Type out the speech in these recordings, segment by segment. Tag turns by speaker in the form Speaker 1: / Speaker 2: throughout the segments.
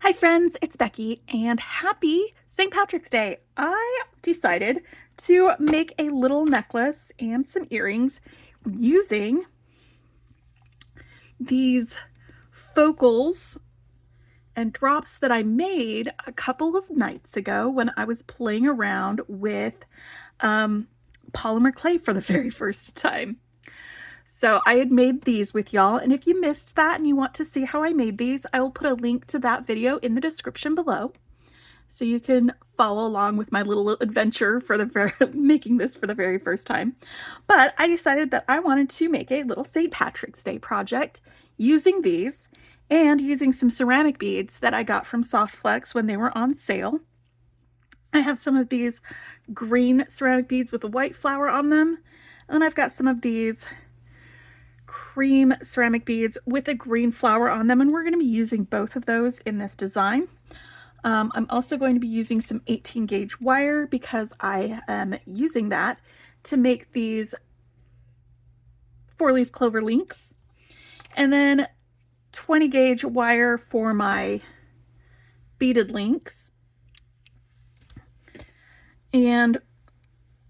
Speaker 1: Hi friends, it's Becky and happy St. Patrick's Day. I decided to make a little necklace and some earrings using these focals and drops that I made a couple of nights ago when I was playing around with polymer clay for the very first time. So I had made these with y'all, and if you missed that and you want to see how I made these, I will put a link to that video in the description below so you can follow along with my little adventure for making this for the very first time. But I decided that I wanted to make a little St. Patrick's Day project using these and using some ceramic beads that I got from Soft Flex when they were on sale. I have some of these green ceramic beads with a white flower on them, and then I've got some of these cream ceramic beads with a green flower on them, and we're going to be using both of those in this design. I'm also going to be using some 18 gauge wire because I am using that to make these 4-leaf clover links, and then 20 gauge wire for my beaded links. And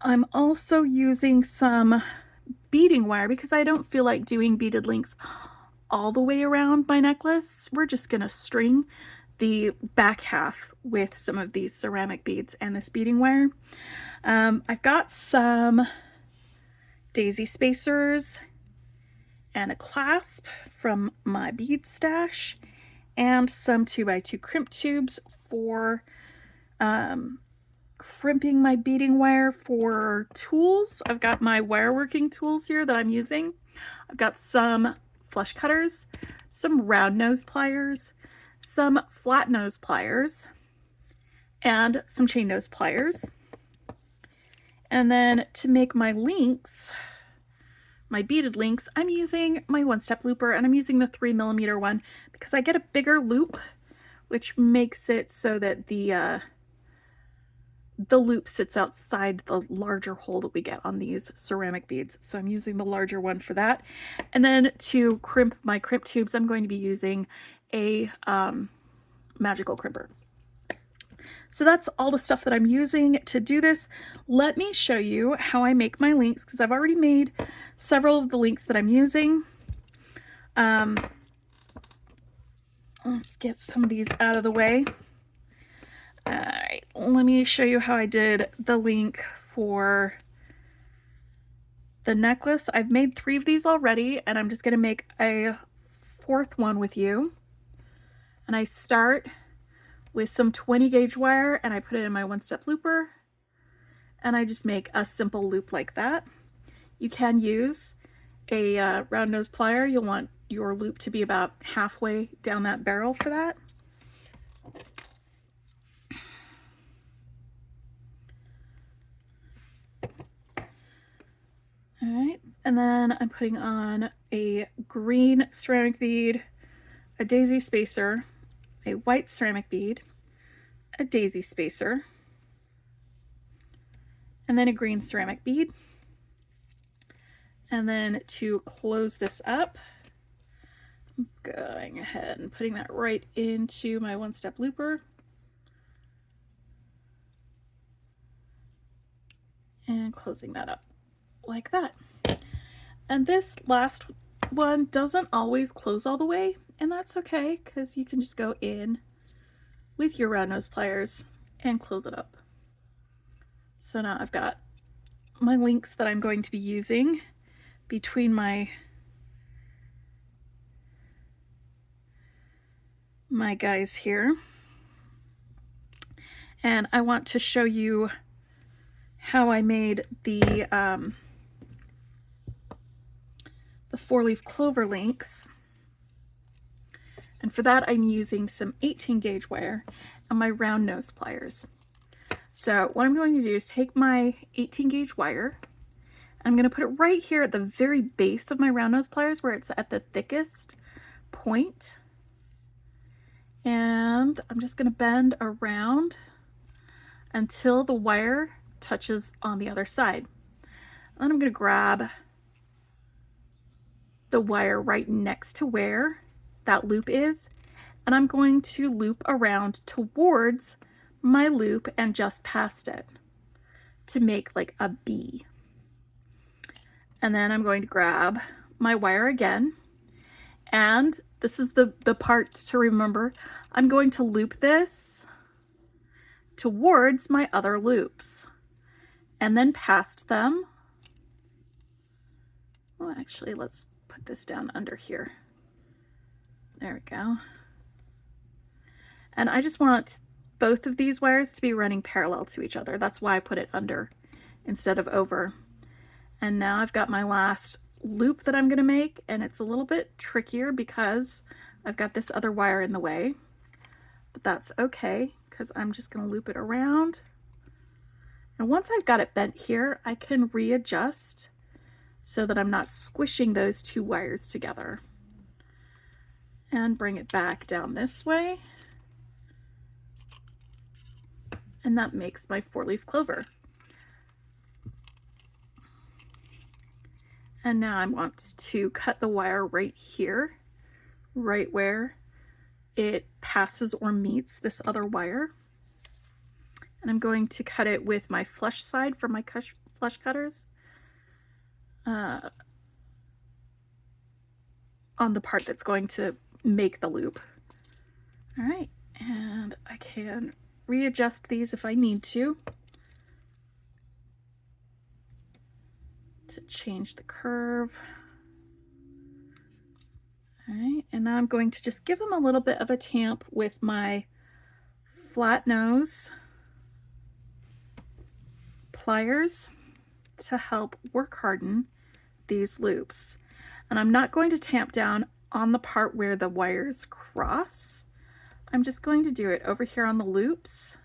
Speaker 1: I'm also using some beading wire because I don't feel like doing beaded links all the way around my necklace. We're just gonna string the back half with some of these ceramic beads and this beading wire. I've got some daisy spacers and a clasp from my bead stash and some 2x2 crimp tubes for crimping my beading wire for tools. I've got my wire working tools here that I'm using. I've got some flush cutters, some round nose pliers, some flat nose pliers, and some chain nose pliers. And then to make my links, my beaded links, I'm using my one-step looper, and I'm using the 3mm one because I get a bigger loop, which makes it so that the loop sits outside the larger hole that we get on these ceramic beads. So I'm using the larger one for that. And then to crimp my crimp tubes, I'm going to be using a magical crimper. So that's all the stuff that I'm using to do this. Let me show you how I make my links because I've already made several of the links that I'm using. Let's get some of these out of the way. All right, let me show you how I did the link for the necklace. I've made 3 of these already, and I'm just going to make a 4th one with you. And I start with some 20 gauge wire, and I put it in my one-step looper, and I just make a simple loop like that. You can use a round nose plier. You'll want your loop to be about halfway down that barrel for that. All right, and then I'm putting on a green ceramic bead, a daisy spacer, a white ceramic bead, a daisy spacer, and then a green ceramic bead. And then to close this up, I'm going ahead and putting that right into my one-step looper. And closing that up like that. And this last one doesn't always close all the way, and that's okay because you can just go in with your round nose pliers and close it up. So now I've got my links that I'm going to be using between my guys here. And I want to show you how I made the 4-leaf clover links. And for that, I'm using some 18 gauge wire and my round nose pliers. So what I'm going to do is take my 18 gauge wire, and I'm going to put it right here at the very base of my round nose pliers where it's at the thickest point. And I'm just going to bend around until the wire touches on the other side. And then I'm going to grab the wire right next to where that loop is, and I'm going to loop around towards my loop and just past it to make like a bee. And then I'm going to grab my wire again, and this is the part to remember. I'm going to loop this towards my other loops and then past them. Well, actually, let's put this down under here. There we go. And I just want both of these wires to be running parallel to each other. That's why I put it under instead of over. And now I've got my last loop that I'm going to make, and it's a little bit trickier because I've got this other wire in the way, but that's okay because I'm just going to loop it around. And once I've got it bent here, I can readjust so that I'm not squishing those two wires together. And bring it back down this way. And that makes my 4-leaf clover. And now I want to cut the wire right here, right where it passes or meets this other wire. And I'm going to cut it with my flush side for my flush cutters on the part that's going to make the loop. All right, and I can readjust these if I need to change the curve. All right, and now I'm going to just give them a little bit of a tamp with my flat nose pliers to help work harden these loops. And I'm not going to tamp down on the part where the wires cross. I'm just going to do it over here on the loops,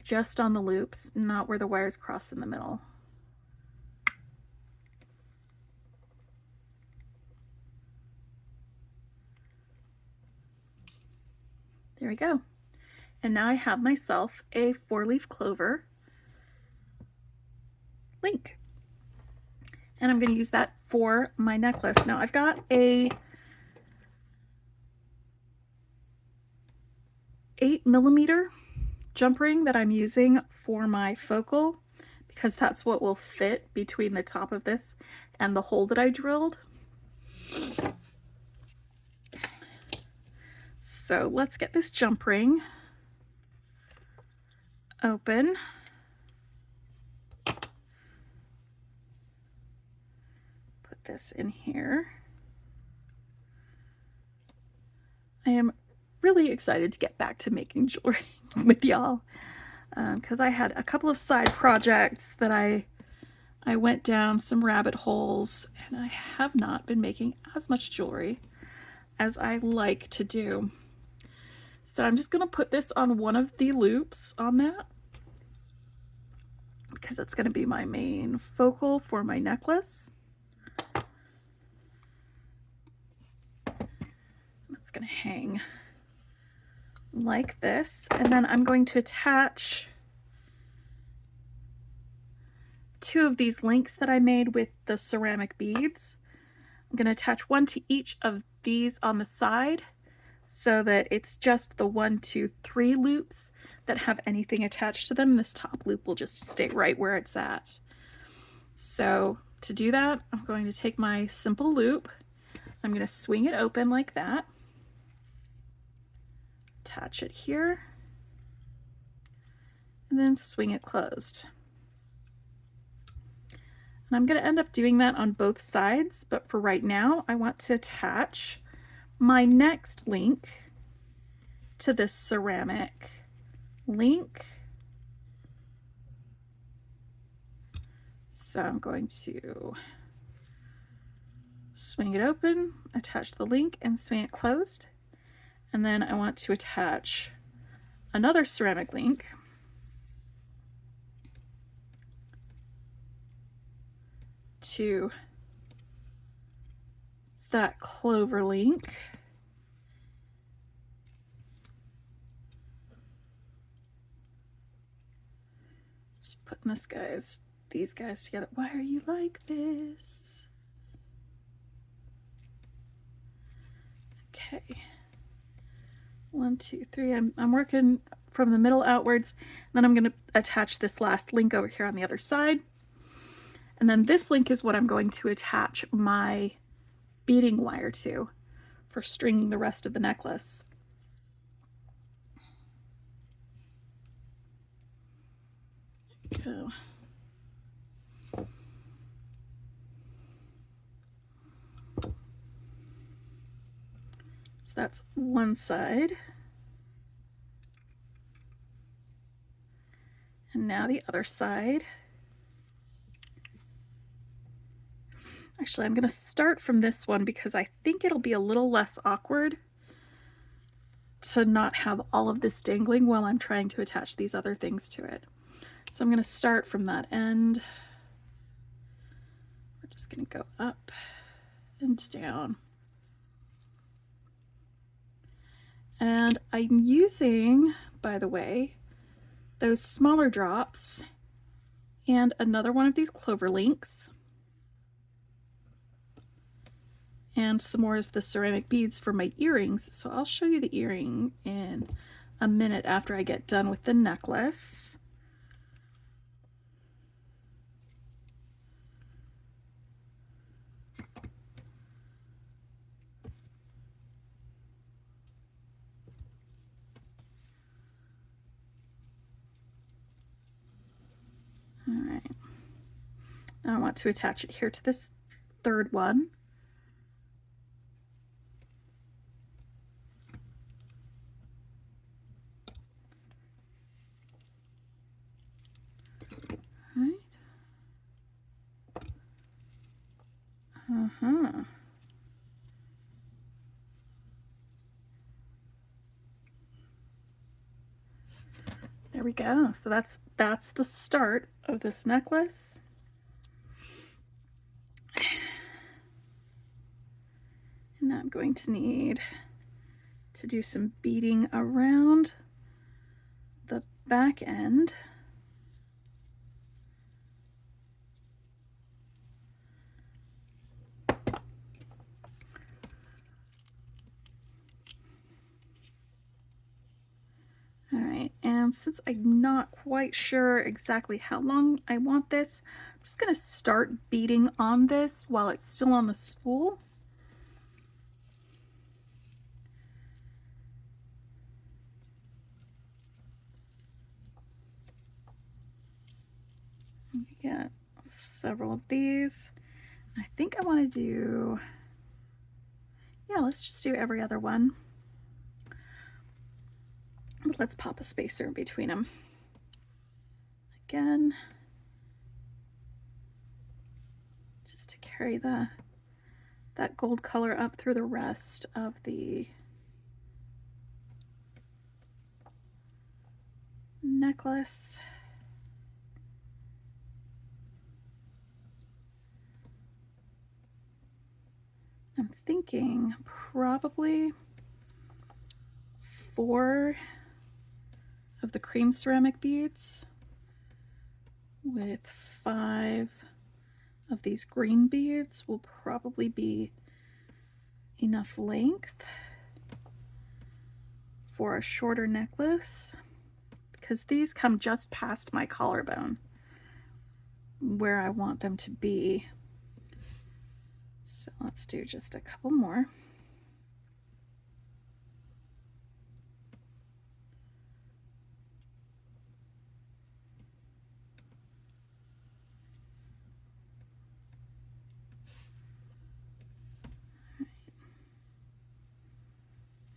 Speaker 1: just on the loops, not where the wires cross in the middle. There we go. And now I have myself a 4-leaf clover link. And I'm going to use that for my necklace. Now I've got a 8mm jump ring that I'm using for my focal because that's what will fit between the top of this and the hole that I drilled. So let's get this jump ring open. Put this in here. I am really excited to get back to making jewelry with y'all because I had a couple of side projects that I went down some rabbit holes, and I have not been making as much jewelry as I like to do. So I'm just going to put this on one of the loops on that because it's going to be my main focal for my necklace. It's going to hang like this, and then I'm going to attach 2 of these links that I made with the ceramic beads. I'm going to attach one to each of these on the side so that it's just the 1, 2, 3 loops that have anything attached to them. This top loop will just stay right where it's at. So to do that, I'm going to take my simple loop, I'm going to swing it open like that, attach it here, and then swing it closed. And I'm going to end up doing that on both sides, but for right now, I want to attach my next link to this ceramic link. So I'm going to swing it open, attach the link, and swing it closed. And then I want to attach another ceramic link to that clover link. Just putting these guys together. Why are you like this? Okay. 1, 2, 3. I'm working from the middle outwards. Then I'm going to attach this last link over here on the other side. And then this link is what I'm going to attach my beading wire to for stringing the rest of the necklace. Go. So that's one side. And now the other side. Actually, I'm going to start from this one because I think it'll be a little less awkward to not have all of this dangling while I'm trying to attach these other things to it. So I'm going to start from that end. We're just going to go up and down. And I'm using, by the way, those smaller drops and another one of these clover links and some more of the ceramic beads for my earrings. So I'll show you the earring in a minute after I get done with the necklace. All right. Now I want to attach it here to this third one. Right. There we go. So that's the start of this necklace. And now I'm going to need to do some beading around the back end. All right, and since I'm not quite sure exactly how long I want this, I'm just going to start beading on this while it's still on the spool. We got several of these. I think I want to do, yeah, let's just do every other one. But let's pop a spacer in between them. Again, just to carry that gold color up through the rest of the necklace. I'm thinking probably 4 of the cream ceramic beads with 5 of these green beads will probably be enough length for a shorter necklace, because these come just past my collarbone where I want them to be. So let's do just a couple more.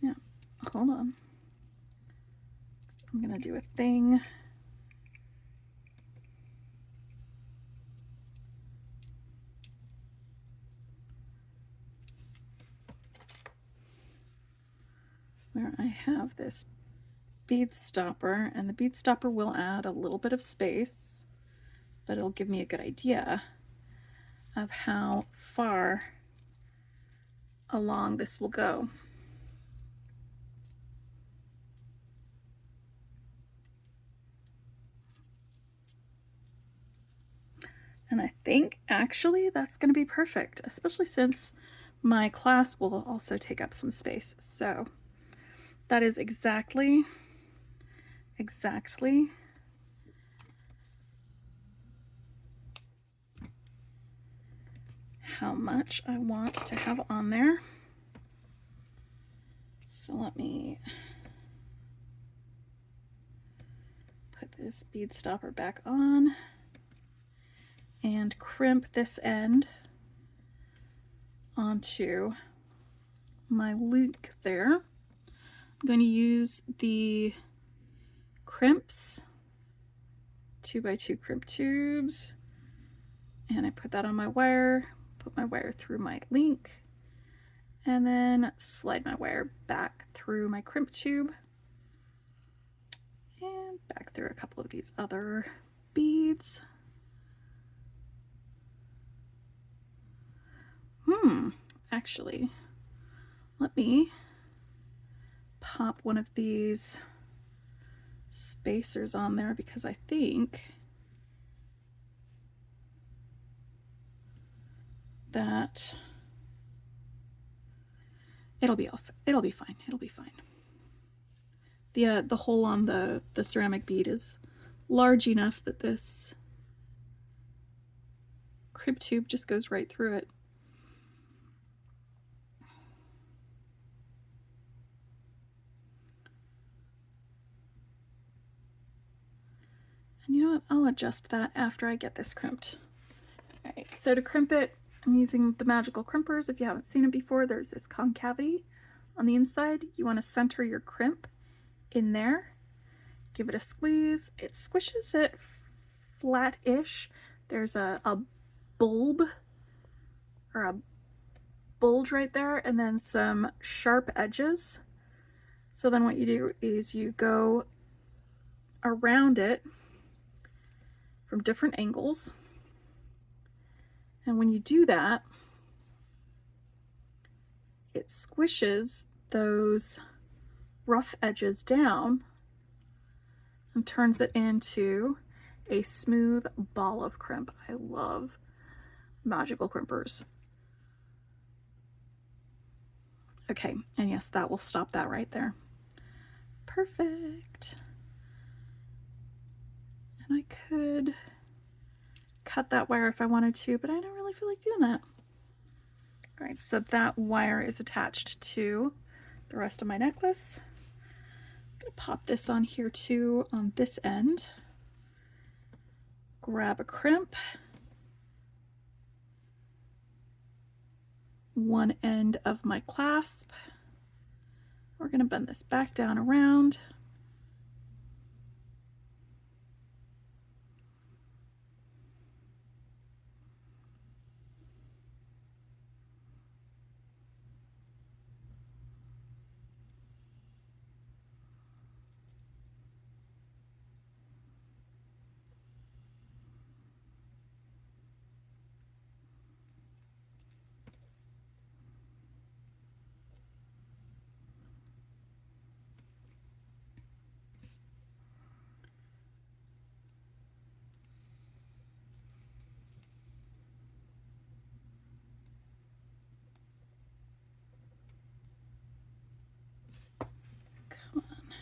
Speaker 1: Now, hold on. I'm gonna do a thing. Where I have this bead stopper, and the bead stopper will add a little bit of space, but it'll give me a good idea of how far along this will go. And I think actually that's going to be perfect, especially since my clasp will also take up some space. So that is exactly how much I want to have on there. So let me put this bead stopper back on and crimp this end onto my link there. I'm going to use the crimps, 2x2 crimp tubes, and I put that on my wire, put my wire through my link, and then slide my wire back through my crimp tube and back through a couple of these other beads. Actually, let me pop one of these spacers on there because I think that it'll be off. It'll be fine. It'll be fine. The hole on the ceramic bead is large enough that this crimp tube just goes right through it. And you know what? I'll adjust that after I get this crimped. All right, so to crimp it, I'm using the magical crimpers. If you haven't seen it before, there's this concavity on the inside. You want to center your crimp in there. Give it a squeeze. It squishes it flat-ish. There's a bulb or a bulge right there, and then some sharp edges. So then what you do is you go around it from different angles. And when you do that, it squishes those rough edges down and turns it into a smooth ball of crimp. I love magical crimpers. Okay, and yes, that will stop that right there. Perfect. And I could cut that wire if I wanted to, but I don't really feel like doing that. All right, so that wire is attached to the rest of my necklace. I'm gonna pop this on here too on this end. Grab a crimp, one end of my clasp. We're gonna bend this back down around. Come on.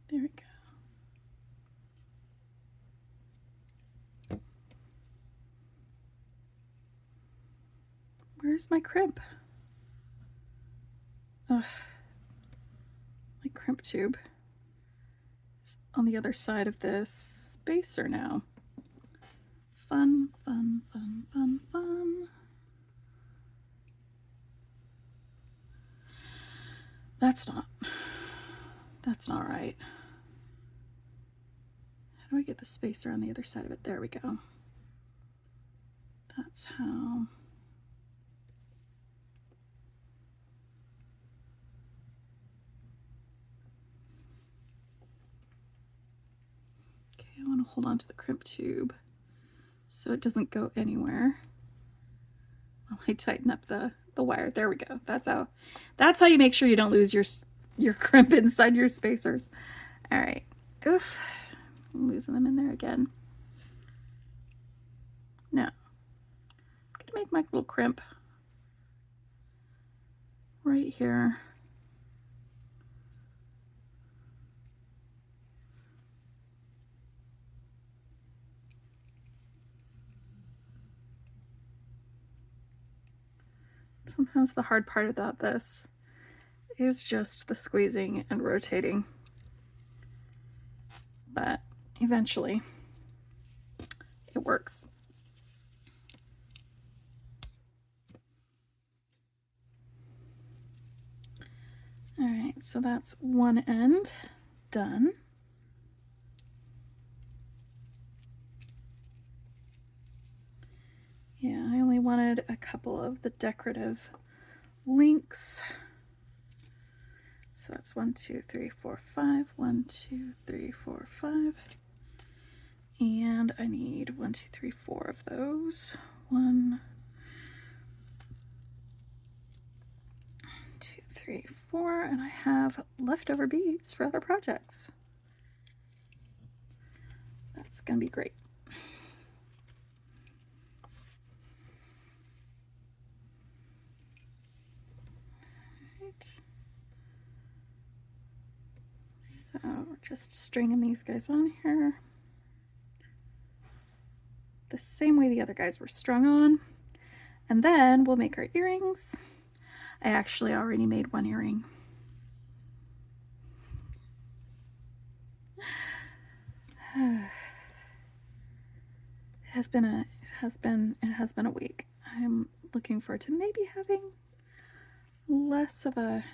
Speaker 1: There we go. Where's my crimp? Ugh. My crimp tube is on the other side of this spacer now. Fun, fun, fun, fun, fun. That's not right. How do I get the spacer on the other side of it? There we go. That's how. Okay, I want to hold on to the crimp tube so it doesn't go anywhere while I tighten up the wire. There we go. That's how you make sure you don't lose your crimp inside your spacers. All right. Oof. I'm losing them in there again. Now, make my little crimp right here. Sometimes the hard part about this is just the squeezing and rotating, but eventually it works. All right, so that's one end done. Yeah, I only wanted a couple of the decorative links. So that's 1, 2, 3, 4, 5. 1, 2, 3, 4, 5. And I need 1, 2, 3, 4 of those. 1, 2, 3, 4. And I have leftover beads for other projects. That's gonna be great. So we're just stringing these guys on here the same way the other guys were strung on, and then we'll make our earrings. I actually already made one earring. It has been a week. I'm looking forward to maybe having less of a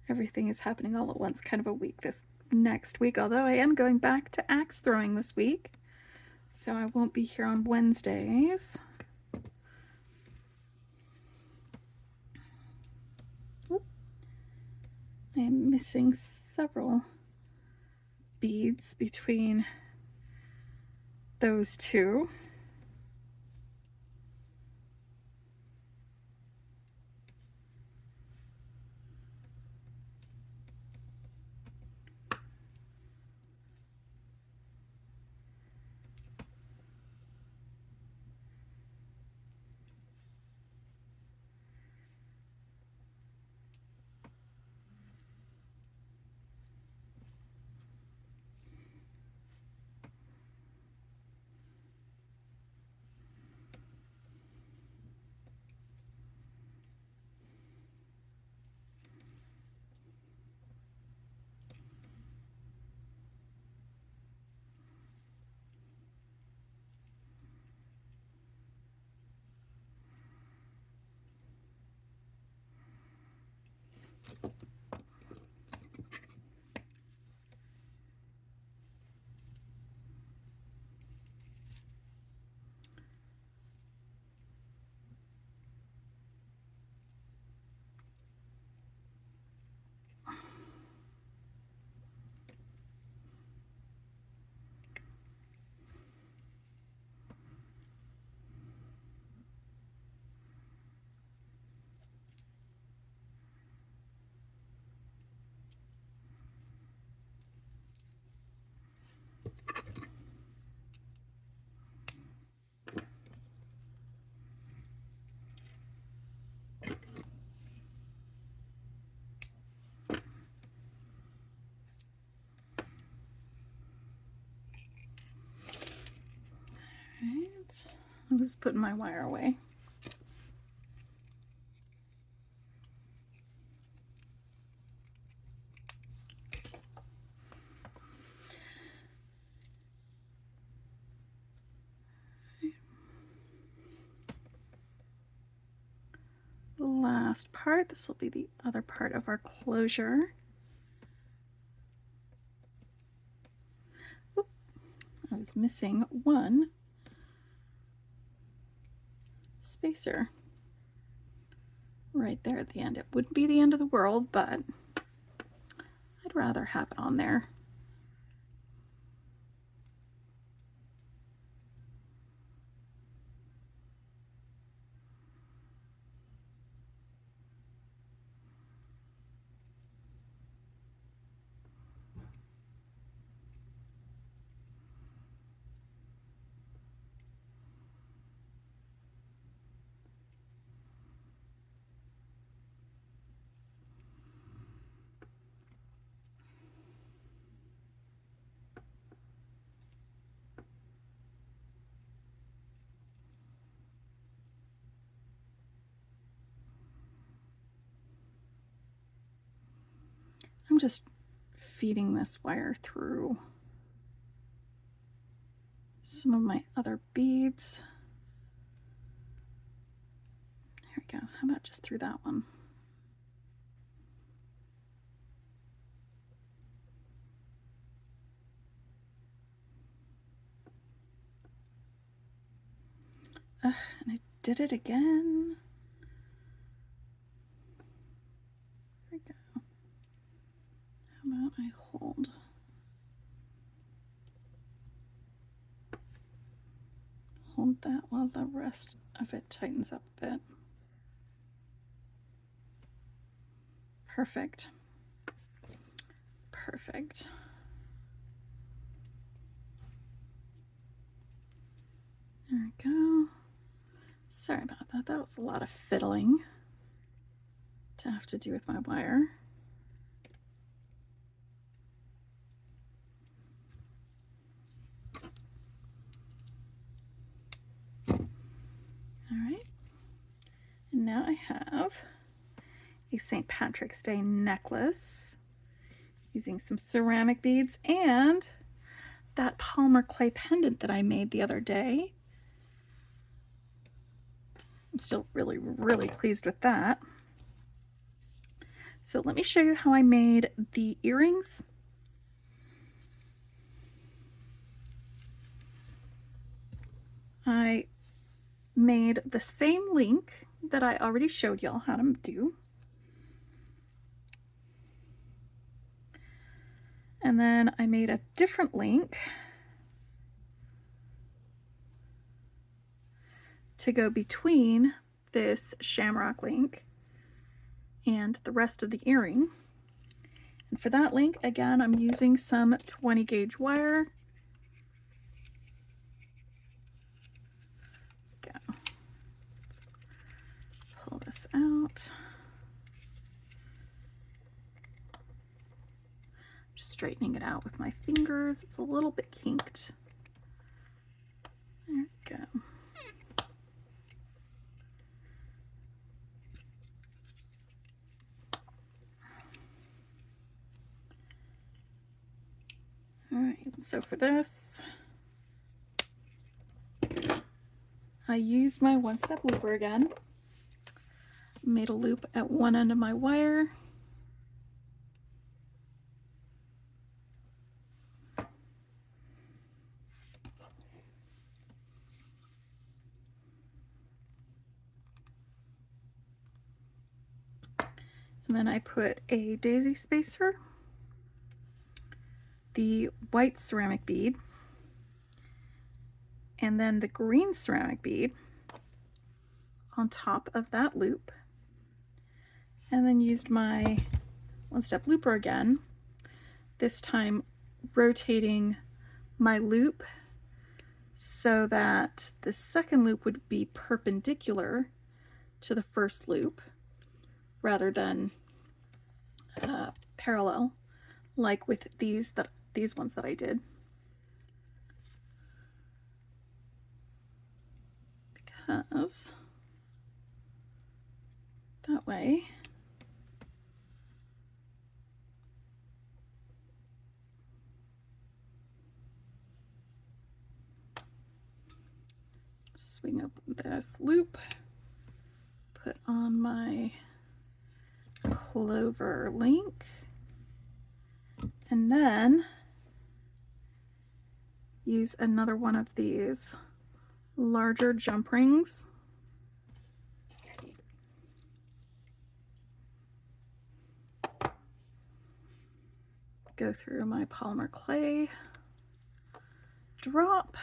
Speaker 1: everything is happening all at once kind of a week this next week, although I am going back to axe throwing this week, so I won't be here on Wednesdays. I am missing several beads between those two. Right, I'm just putting my wire away. Last part, this will be the other part of our closure. Oop, I was missing one spacer right there at the end. It wouldn't be the end of the world, but I'd rather have it on there. I'm just feeding this wire through some of my other beads. Here we go. How about just through that one? Ugh, and I did it again. There we go. How about I hold that while the rest of it tightens up a bit. Perfect. Perfect. There we go. Sorry about that. That was a lot of fiddling to have to do with my wire. All right. And now I have a St. Patrick's Day necklace using some ceramic beads and that polymer clay pendant that I made the other day. I'm still really, really pleased with that. So let me show you how I made the earrings. I made the same link that I already showed y'all how to do. And then I made a different link to go between this shamrock link and the rest of the earring. And for that link, again, I'm using some 20 gauge wire. Go. Pull this out. Just straightening it out with my fingers. It's a little bit kinked. There we go. All right, so for this, I used my one-step looper again. Made a loop at one end of my wire. And then I put a daisy spacer, the white ceramic bead, and then the green ceramic bead on top of that loop, and then used my one-step looper again, this time rotating my loop so that the second loop would be perpendicular to the first loop rather than parallel, like with these ones that I did. Because that way swing up this loop, put on my clover link, and then use another one of these larger jump rings. Go through my polymer clay, drop,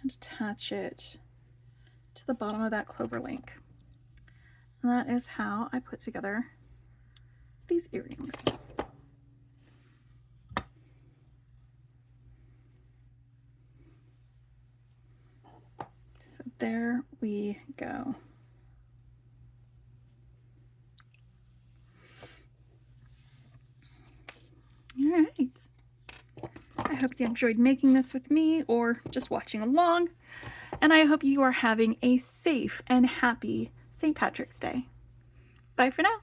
Speaker 1: and attach it to the bottom of that clover link. And that is how I put together these earrings. So there we go. All right. I hope you enjoyed making this with me or just watching along. And I hope you are having a safe and happy St. Patrick's Day. Bye for now.